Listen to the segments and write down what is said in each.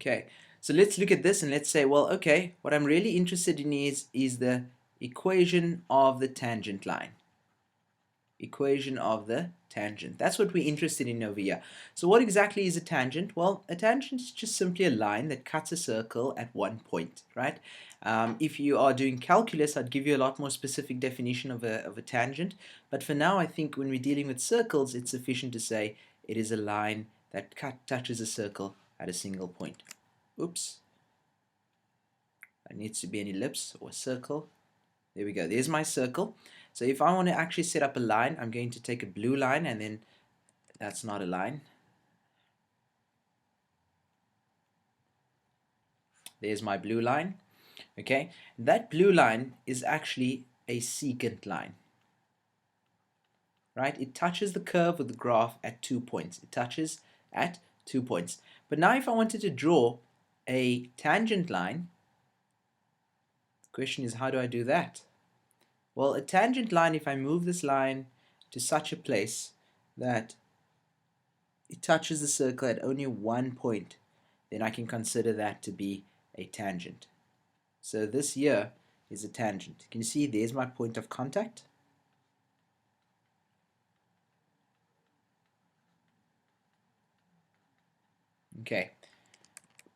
Okay, so let's look at this and let's say, well, okay, what I'm really interested in is the equation of the tangent line. Equation of the tangent. That's what we're interested in over here. So what exactly is a tangent? Well, a tangent is just simply a line that cuts a circle at one point, right? If you are doing calculus, I'd give you a lot more specific definition of a tangent. But for now, I think when we're dealing with circles, it's sufficient to say it is a line that touches a circle at a single point. Oops. It needs to be an ellipse or a circle. There we go. There's my circle. So if I want to actually set up a line, I'm going to take a blue line, and then that's not a line. There's my blue line. Okay, that blue line is actually a secant line, right? It touches the curve of the graph at 2 points. It touches at 2 points. But now if I wanted to draw a tangent line, the question is, how do I do that? Well, a tangent line, if I move this line to such a place that it touches the circle at only 1 point, then I can consider that to be a tangent. So this here is a tangent. Can you see there's my point of contact? Okay,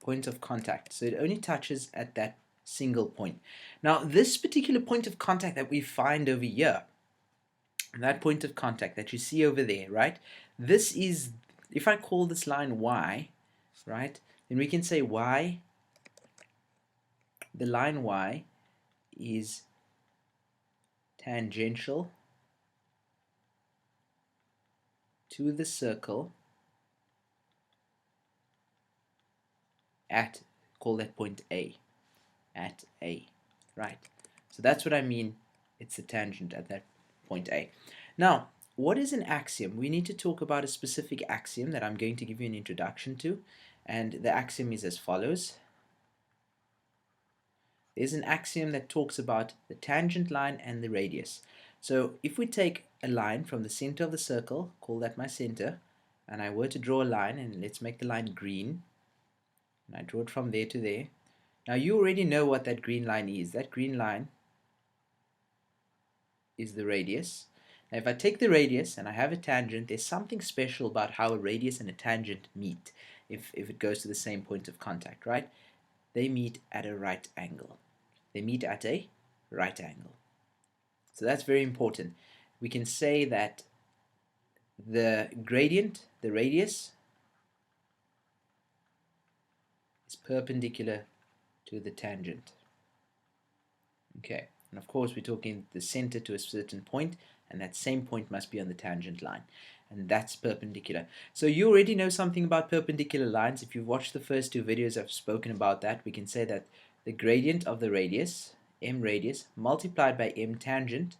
point of contact. So it only touches at that single point. Now this particular point of contact that we find over here, that point of contact that you see over there, right? This is, if I call this line y, right, then we can say y, the line y is tangential to the circle at, call that point A, at A, right? So that's what I mean, it's a tangent at that point A. Now, what is an axiom? We need to talk about a specific axiom that I'm going to give you an introduction to, and the axiom is as follows. There's an axiom that talks about the tangent line and the radius. So if we take a line from the center of the circle, call that my center, and I were to draw a line, and let's make the line green, and I draw it from there to there. Now you already know what that green line is. That green line is the radius. Now if I take the radius and I have a tangent, there's something special about how a radius and a tangent meet if it goes to the same point of contact, right? They meet at a right angle. They meet at a right angle. So that's very important. We can say that the gradient, the radius, is perpendicular to the tangent. Okay, and of course we're talking the center to a certain point, and that same point must be on the tangent line, and that's perpendicular. So you already know something about perpendicular lines. If you've watched the first two videos, I've spoken about that. We can say that the gradient of the radius, m radius, multiplied by m tangent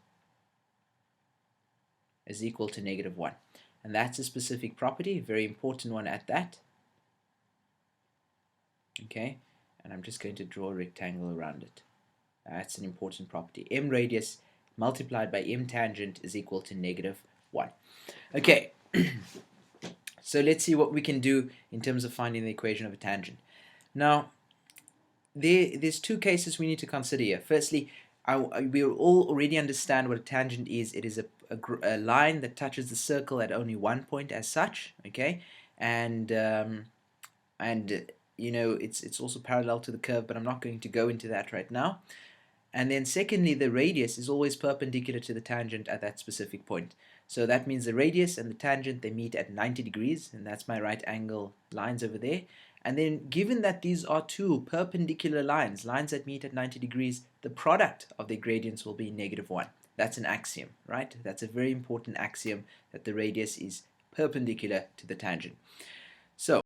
is equal to -1. And that's a specific property, a very important one at that. Okay, and I'm just going to draw a rectangle around it. That's an important property. M radius multiplied by m tangent is equal to -1. Okay, so let's see what we can do in terms of finding the equation of a tangent. Now, there's two cases we need to consider here. Firstly, we all already understand what a tangent is. It is a line that touches the circle at only 1 point as such, okay? And you know, it's also parallel to the curve, but I'm not going to go into that right now. And then secondly, the radius is always perpendicular to the tangent at that specific point. So that means the radius and the tangent, they meet at 90 degrees, and that's my right angle lines over there. And then given that these are two perpendicular lines that meet at 90 degrees, the product of their gradients will be -1. That's an axiom, right? That's a very important axiom, that the radius is perpendicular to the tangent. So